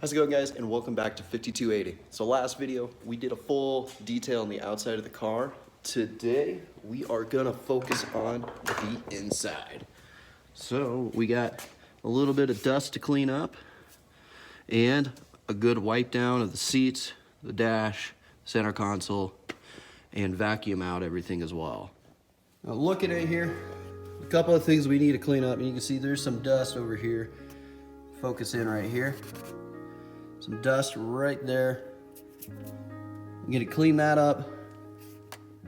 How's it going, guys, and welcome back to 5280. So last video we did a full detail on the outside of the car. Today we are gonna focus on the inside. So we got a little bit of dust to clean up and a good wipe down of the seats, the dash, center console, and vacuum out everything as well. Now looking at here, a couple of things we need to clean up, and you can see there's some dust over here. Focus in right here. Some dust right there. I'm gonna clean that up.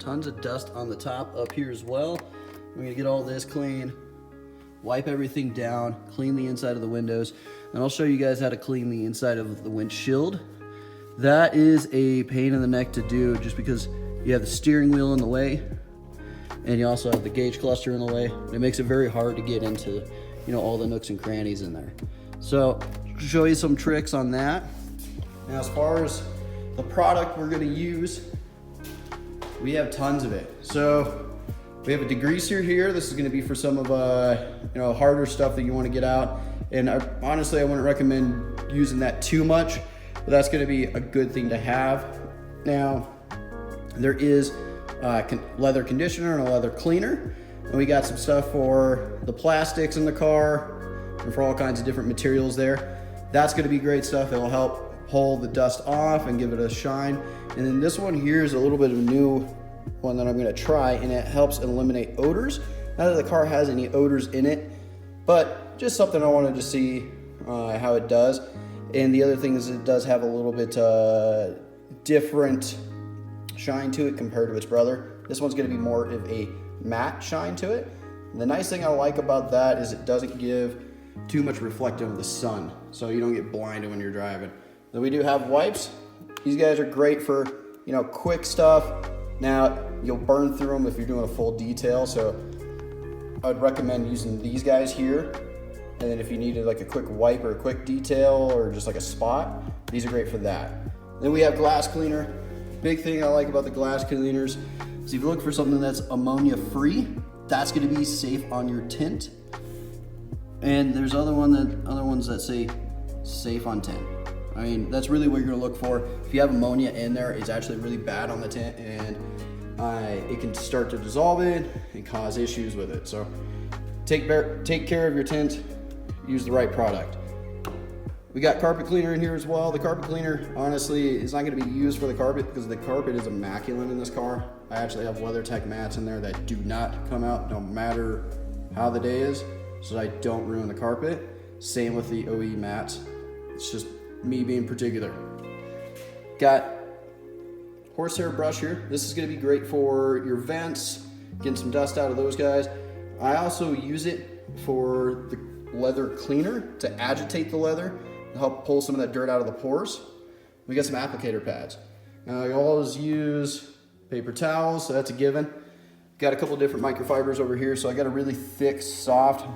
Tons of dust on the top up here as well. I'm gonna get all this clean, wipe everything down, clean the inside of the windows, and I'll show you guys how to clean the inside of the windshield. That is a pain in the neck to do just because you have the steering wheel in the way and you also have the gauge cluster in the way. It makes it very hard to get into, all the nooks and crannies in there. So, show you some tricks on that. Now, as far as the product we're gonna use, we have tons of it. So, we have a degreaser here. This is gonna be for some of harder stuff that you wanna get out. And honestly, I wouldn't recommend using that too much, but that's gonna be a good thing to have. Now, there is leather conditioner and a leather cleaner. And we got some stuff for the plastics in the car and for all kinds of different materials there. That's gonna be great stuff. It'll help pull the dust off and give it a shine. And then this one here is a little bit of a new one that I'm gonna try, and it helps eliminate odors. Not that the car has any odors in it, but just something I wanted to see how it does. And the other thing is it does have a little bit different shine to it compared to its brother. This one's gonna be more of a matte shine to it. And the nice thing I like about that is it doesn't give too much reflective of the sun, so you don't get blinded when you're driving. Then we do have wipes. These guys are great for quick stuff. Now you'll burn through them if you're doing a full detail, so I would recommend using these guys here. And then if you needed like a quick wipe or a quick detail or just like a spot, these are great for that. Then we have glass cleaner. Big thing I like about the glass cleaners is if you look for something that's ammonia free, that's going to be safe on your tint. And there's other ones that say safe on tint. I mean, that's really what you're gonna look for. If you have ammonia in there, it's actually really bad on the tint, and it can start to dissolve it and cause issues with it. So take care of your tint, use the right product. We got carpet cleaner in here as well. The carpet cleaner, honestly, is not gonna be used for the carpet because the carpet is immaculate in this car. I actually have WeatherTech mats in there that do not come out no matter how the day is, so I don't ruin the carpet. Same with the OE mats. It's just me being particular. Got horsehair brush here. This is gonna be great for your vents, getting some dust out of those guys. I also use it for the leather cleaner to agitate the leather and help pull some of that dirt out of the pores. We got some applicator pads. Now you always use paper towels, so that's a given. Got a couple different microfibers over here, so I got a really thick, soft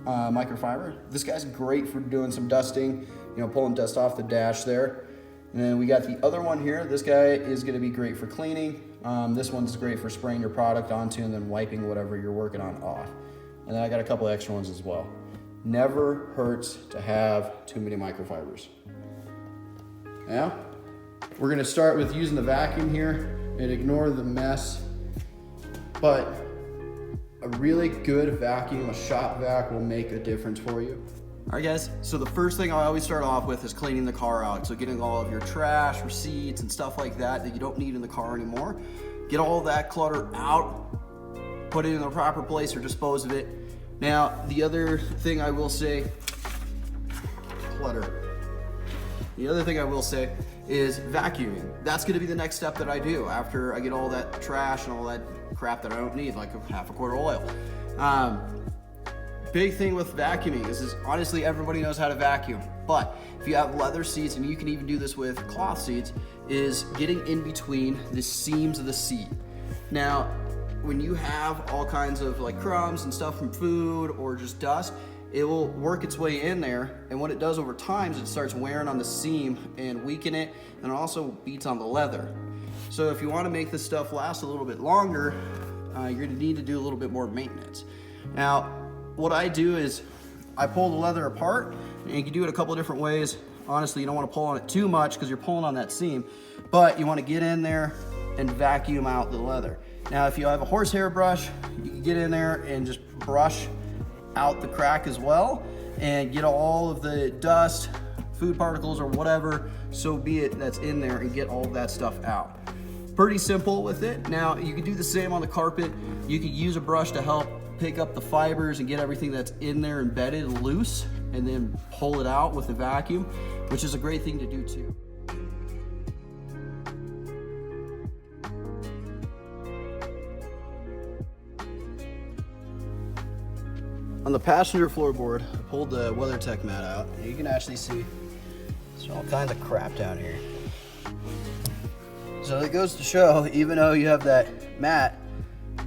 microfiber. This guy's great for doing some dusting, pulling dust off the dash there. And then we got the other one here. This guy is gonna be great for cleaning. This one's great for spraying your product onto and then wiping whatever you're working on off. And then I got a couple extra ones as well. Never hurts to have too many microfibers. Now, we're gonna start with using the vacuum here and ignore the mess. But a really good vacuum, a shop vac, will make a difference for you. All right, guys, so the first thing I always start off with is cleaning the car out. So getting all of your trash, receipts, and stuff like that you don't need in the car anymore. Get all of that clutter out, put it in the proper place or dispose of it. Now, the other thing I will say, The other thing I will say is vacuuming. That's gonna be the next step that I do after I get all that trash and all that crap that I don't need, like half a quart of oil. Big thing with vacuuming is honestly everybody knows how to vacuum, but if you have leather seats, and you can even do this with cloth seats, is getting in between the seams of the seat. Now, when you have all kinds of like crumbs and stuff from food or just dust, it will work its way in there, and what it does over time is it starts wearing on the seam and weaken it, and it also beats on the leather. So if you want to make this stuff last a little bit longer, you're going to need to do a little bit more maintenance. Now, what I do is I pull the leather apart, and you can do it a couple of different ways. Honestly, you don't want to pull on it too much because you're pulling on that seam, but you want to get in there and vacuum out the leather. Now, if you have a horsehair brush, you can get in there and just brush out the crack as well and get all of the dust, food particles, or whatever, so be it, that's in there, and get all of that stuff out. Pretty simple with it. Now, you can do the same on the carpet. You could use a brush to help pick up the fibers and get everything that's in there embedded loose, and then pull it out with the vacuum, which is a great thing to do too. On the passenger floorboard, I pulled the WeatherTech mat out, and you can actually see there's all kinds of crap down here. So it goes to show, even though you have that mat,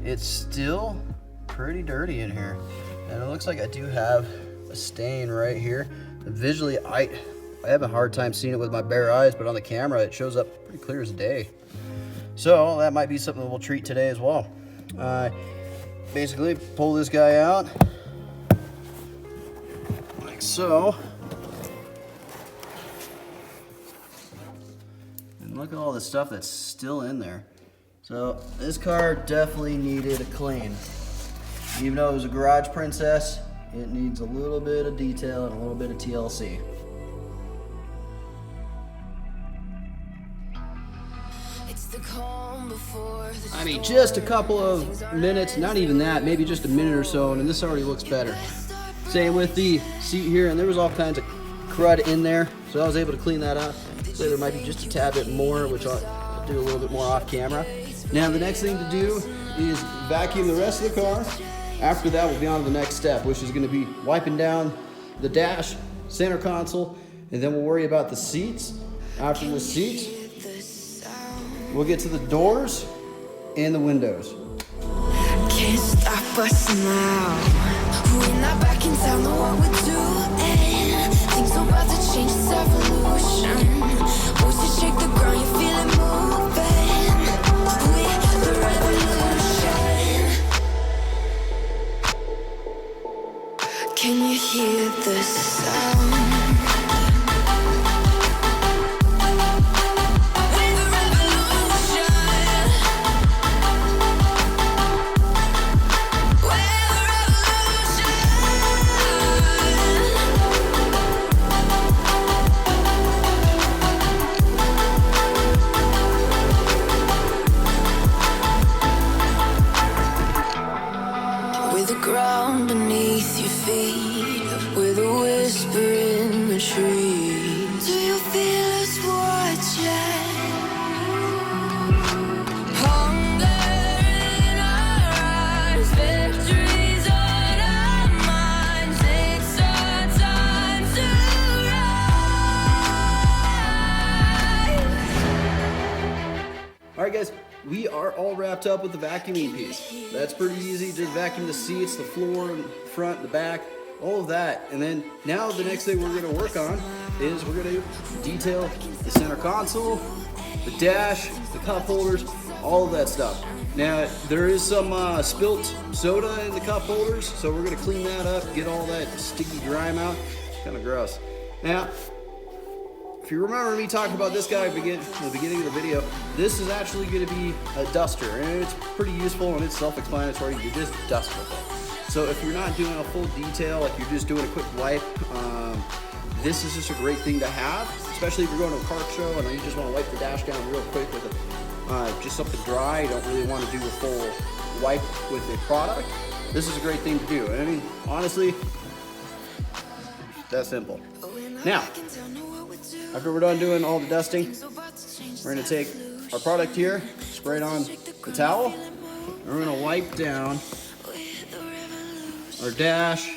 it's still pretty dirty in here. And it looks like I do have a stain right here. And visually, I have a hard time seeing it with my bare eyes, but on the camera, it shows up pretty clear as day. So that might be something that we'll treat today as well. Basically, pull this guy out. Like so. And look at all the stuff that's still in there. So this car definitely needed a clean. Even though it was a garage princess, it needs a little bit of detail and a little bit of TLC. I mean, just a couple of minutes, not even that, maybe just a minute or so, and this already looks better. Same with the seat here, and there was all kinds of crud in there, so I was able to clean that up. So there might be just a tad bit more, which I'll do a little bit more off camera. Now the next thing to do is vacuum the rest of the car. After that, we'll be on to the next step, which is going to be wiping down the dash, center console, and then we'll worry about the seats. After the seats, we'll get to the doors and the windows. Can't stop us now. We're not back in town, know what we're doing. Things are about to change, it's evolution. Voices shake the ground, you feel it moving. We're the revolution. Can you hear the sound? Ground beneath your feet, with a whisper in the trees. Do you feel us watching? Hunger in our eyes, victories on our minds. It's our time to rise. All right, guys. We are all wrapped up with the vacuuming piece. That's pretty easy, just vacuum the seats, the floor, the front, the back, all of that. And then now the next thing we're gonna work on is we're gonna detail the center console, the dash, the cup holders, all of that stuff. Now, there is some spilt soda in the cup holders, so we're gonna clean that up, get all that sticky grime out. It's kind of gross. Now, if you remember me talking about this guy at the beginning of the video, this is actually going to be a duster, and it's pretty useful and it's self-explanatory. You just dust with it. So if you're not doing a full detail, like you're just doing a quick wipe, this is just a great thing to have, especially if you're going to a car show and you just want to wipe the dash down real quick with just something dry. You don't really want to do a full wipe with a product. This is a great thing to do. And I mean, honestly, that's simple. Now, after we're done doing all the dusting, we're going to take our product here, spray it on the towel, and we're going to wipe down our dash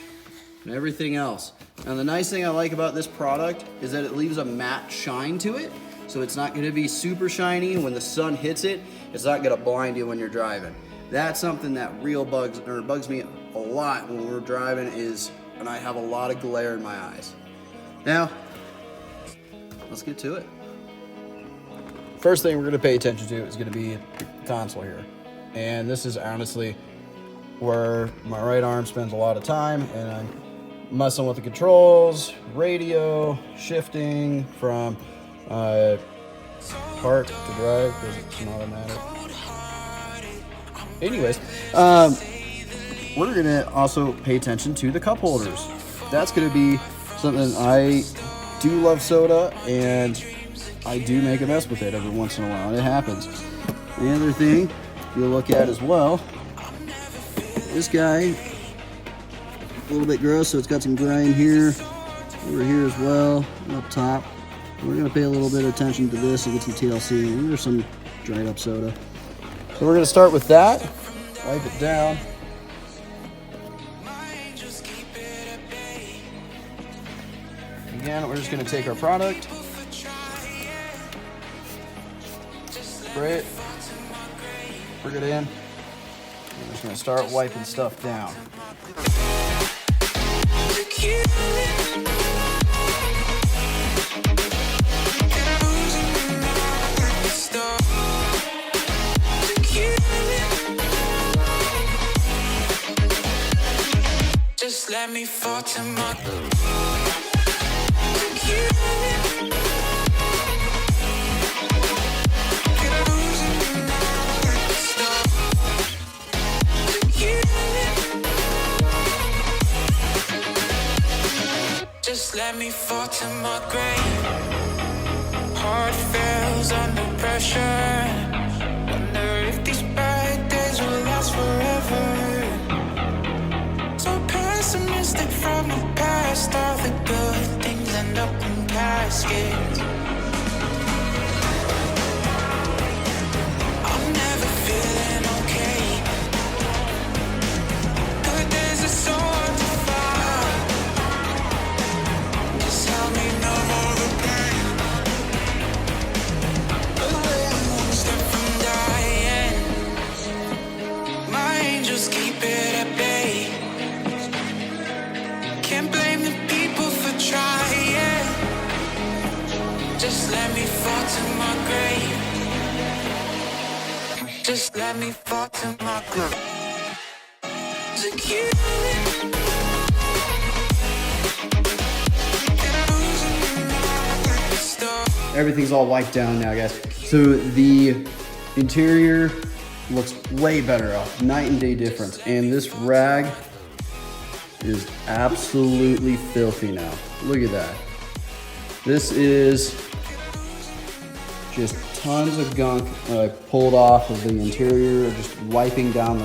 and everything else. Now the nice thing I like about this product is that it leaves a matte shine to it, so it's not going to be super shiny. When the sun hits it, it's not going to blind you when you're driving. That's something that bugs me a lot when we're driving, is when I have a lot of glare in my eyes. Now, let's get to it. First thing we're going to pay attention to is going to be the console here. And this is honestly where my right arm spends a lot of time, and I'm messing with the controls, radio, shifting from park to drive because it's an automatic. Anyways, we're gonna also pay attention to the cup holders. That's gonna be something. I do love soda, and I do make a mess with it every once in a while. It happens. The other thing you'll look at as well, this guy, a little bit gross, so it's got some grime here, over here as well, and up top. We're gonna pay a little bit of attention to this and get some TLC, and there's some dried up soda. So we're gonna start with that, wipe it down. Again, we're just gonna take our product, spray it, bring it in. We're just gonna start wiping stuff down. Just let me fall to my Just let me fall to my grave. Heart fails under pressure. Wonder if these bad days will last forever. So pessimistic from the past. All the good things end up in caskets. I'm never feeling okay. Good days are so hard to find. Just help me know more the pain. Away, I'm one step from dying. My angels keep it at bay. Can't blame the people for trying. Just let me fall to my grave. Just let me fall to my grave. Everything's all wiped down now, guys. So the interior looks way better off, night and day difference. And this rag is absolutely filthy now. Look at that. This is just tons of gunk pulled off of the interior, just wiping down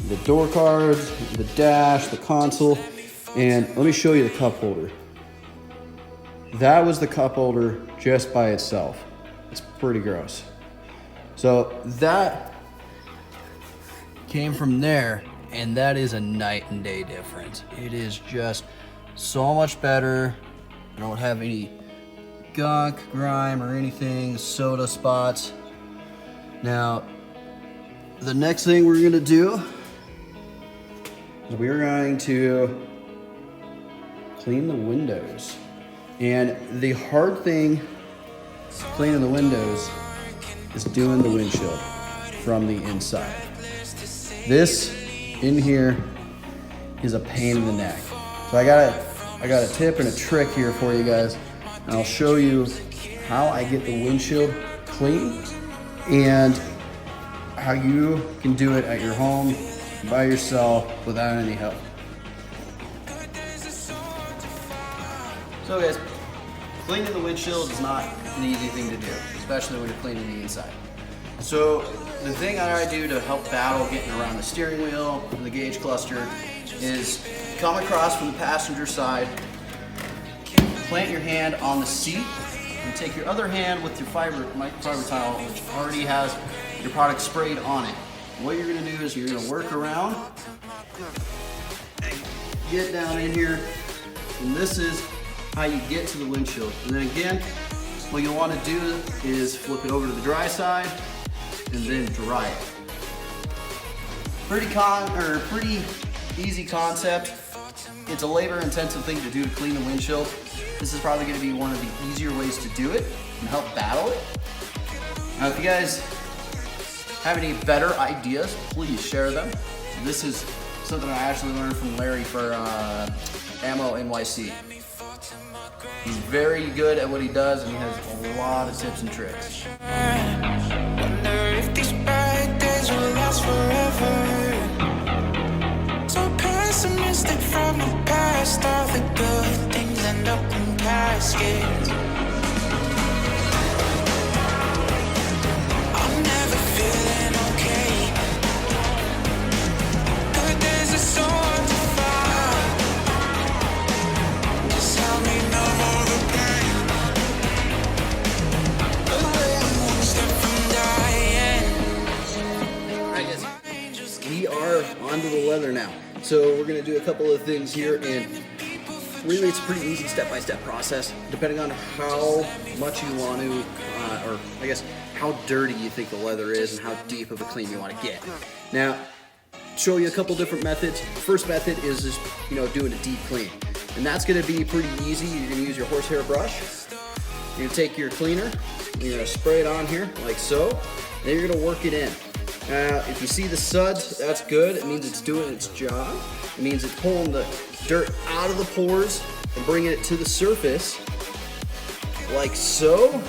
the door cards, the dash, the console. And let me show you the cup holder. That was the cup holder just by itself. It's pretty gross. So that came from there, and that is a night and day difference. It is just so much better. I don't have any gunk, grime, or anything, soda spots. Now, the next thing we're gonna do is we're going to clean the windows. And the hard thing cleaning the windows is doing the windshield from the inside. This in here is a pain in the neck. So I got a tip and a trick here for you guys. And I'll show you how I get the windshield clean and how you can do it at your home by yourself without any help. So guys, cleaning the windshield is not an easy thing to do, especially when you're cleaning the inside. So the thing that I do to help battle getting around the steering wheel and the gauge cluster is come across from the passenger side, plant your hand on the seat, and take your other hand with your microfiber towel, which already has your product sprayed on it. What you're gonna do is you're gonna work around, get down in here, and this is how you get to the windshield. And then again, what you'll want to do is flip it over to the dry side and then dry it. Pretty easy concept. It's a labor-intensive thing to do to clean the windshield. This is probably going to be one of the easier ways to do it and help battle it. Now, if you guys have any better ideas, please share them. This is something I actually learned from Larry for Ammo NYC. He's very good at what he does, and he has a lot of tips and tricks. Wonder if these bad days will last forever. So pessimistic from the past, all the good things end up in caskets. I'm never feeling okay. Good days are so hard to find. Just help me numb all the pain. I'm one step from dying. We are onto the leather now. So we're gonna do a couple of things here, and really it's a pretty easy step-by-step process, depending on how much you want to, or I guess how dirty you think the leather is and how deep of a clean you want to get. Now, show you a couple different methods. First method is just, doing a deep clean. And that's gonna be pretty easy. You're gonna use your horsehair brush. You're gonna take your cleaner, you're gonna spray it on here like so, and then you're gonna work it in. Now, if you see the suds, that's good. It means it's doing its job. It means it's pulling the dirt out of the pores and bringing it to the surface, like so.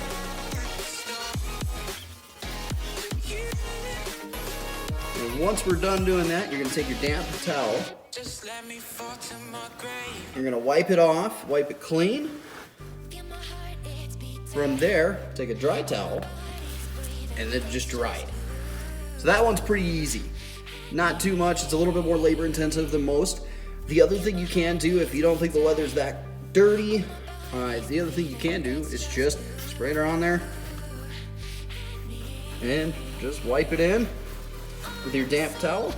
And once we're done doing that, you're gonna take your damp towel. You're gonna wipe it off, wipe it clean. From there, take a dry towel and then just dry it. So that one's pretty easy. Not too much, it's a little bit more labor intensive than most. The other thing you can do, if you don't think the leather's that dirty, the other thing you can do is just spray it on there and just wipe it in with your damp towel.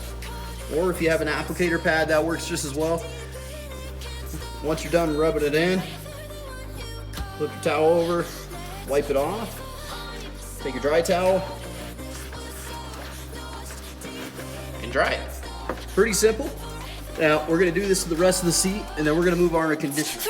Or if you have an applicator pad, that works just as well. Once you're done rubbing it in, flip your towel over, wipe it off, take your dry towel, and dry it. Pretty simple. Now, we're gonna do this to the rest of the seat, and then we're gonna move on to conditioner.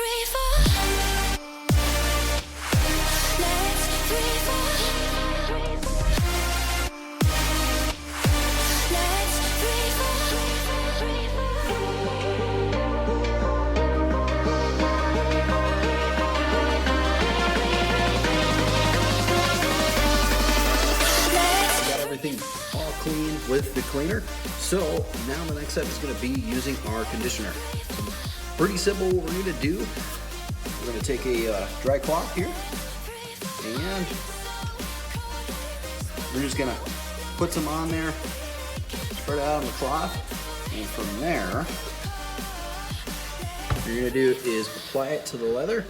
All clean with the cleaner. So now the next step is going to be using our conditioner. Pretty simple. What we're going to do, we're going to take a dry cloth here, and we're just going to put some on there, spread it out on the cloth, and from there, what you're going to do is apply it to the leather,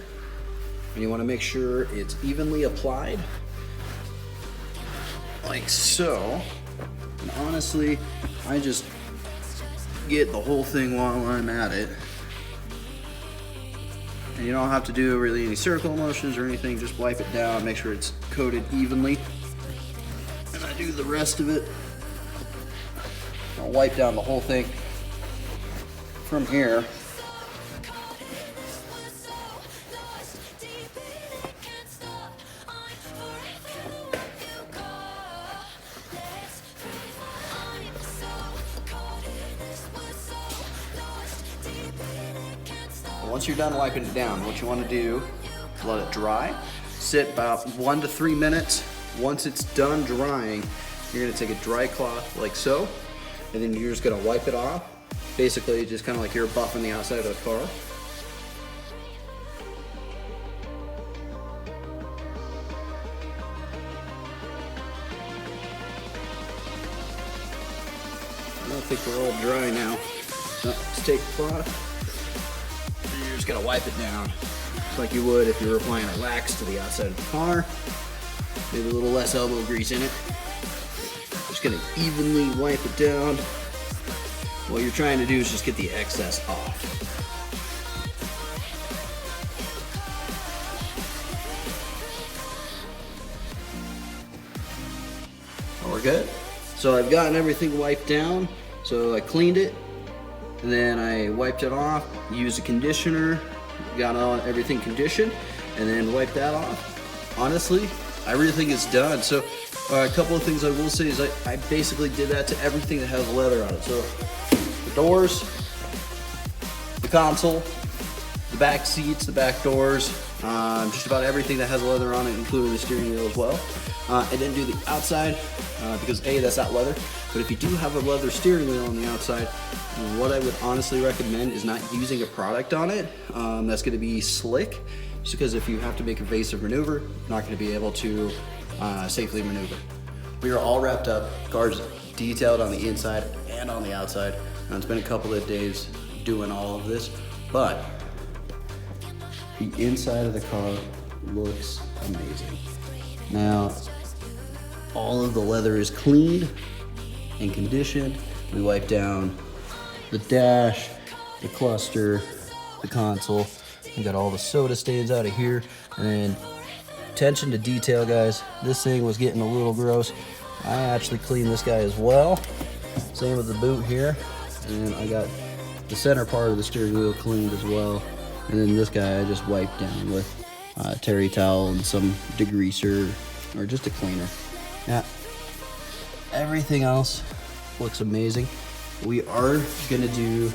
and you want to make sure it's evenly applied, like so. And honestly, I just get the whole thing while I'm at it. And you don't have to do really any circle motions or anything, just wipe it down, make sure it's coated evenly. And I do the rest of it. I'll wipe down the whole thing from here. Once you're done wiping it down, what you want to do is let it dry. Sit about 1 to 3 minutes. Once it's done drying, you're going to take a dry cloth like so, and then you're just going to wipe it off. Basically, just kind of like you're buffing the outside of the car. I think we're all dry now. So let's take the cloth. You're just gonna wipe it down, just like you would if you were applying a wax to the outside of the car. Maybe a little less elbow grease in it. Just gonna evenly wipe it down. What you're trying to do is just get the excess off. We're good. So I've gotten everything wiped down. So I cleaned it, and then I wiped it off, used a conditioner, got everything conditioned, and then wiped that off. Honestly, I really think it's done. So a couple of things I will say is I basically did that to everything that has leather on it. So the doors, the console, the back seats, the back doors, just about everything that has leather on it, including the steering wheel as well. I didn't do the outside because A, that's not leather, but if you do have a leather steering wheel on the outside, what I would honestly recommend is not using a product on it that's going to be slick, just because if you have to make evasive maneuver, you're not going to be able to safely maneuver. We are all wrapped up, cars detailed on the inside and on the outside. Now, it's been a couple of days doing all of this, but the inside of the car looks amazing. Now, all of the leather is cleaned and conditioned. We wiped down the dash, the cluster, the console. We got all the soda stains out of here. And then, attention to detail, guys. This thing was getting a little gross. I actually cleaned this guy as well. Same with the boot here. And I got the center part of the steering wheel cleaned as well. And then this guy I just wiped down with terry towel and some degreaser or just a cleaner. Now, everything else looks amazing. We are gonna do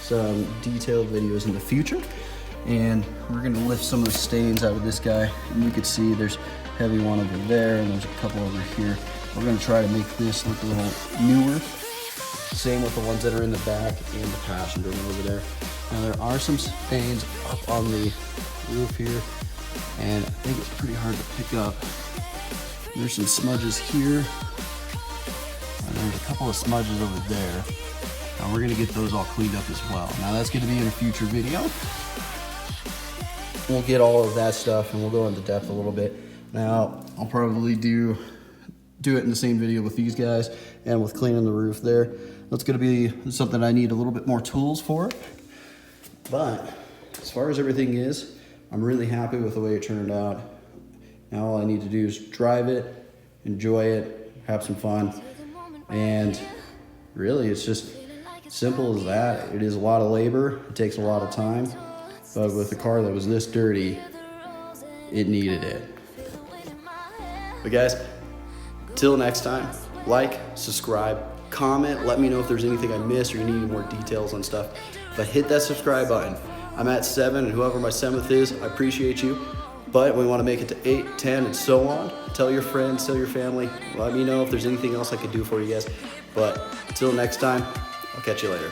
some detailed videos in the future, and we're gonna lift some of the stains out of this guy. And you can see there's a heavy one over there, and there's a couple over here. We're gonna try to make this look a little newer. Same with the ones that are in the back and the passenger one over there. Now there are some stains up on the roof here, and I think it's pretty hard to pick up. There's some smudges here, and there's a couple of smudges over there. Now we're gonna get those all cleaned up as well. Now that's gonna be in a future video. We'll get all of that stuff and we'll go into depth a little bit. Now I'll probably do it in the same video with these guys and with cleaning the roof there. That's gonna be something I need a little bit more tools for. But as far as everything is, I'm really happy with the way it turned out. Now all I need to do is drive it, enjoy it, have some fun. And really it's just simple as that. It is a lot of labor, it takes a lot of time, but with a car that was this dirty, it needed it. But guys, till next time, like, subscribe, comment, let me know if there's anything I missed or you need any more details on stuff. But hit that subscribe button. I'm at 7, and whoever my 7th is, I appreciate you. But we want to make it to 8, 10, and so on. Tell your friends, tell your family. Let me know if there's anything else I could do for you guys. But until next time, I'll catch you later.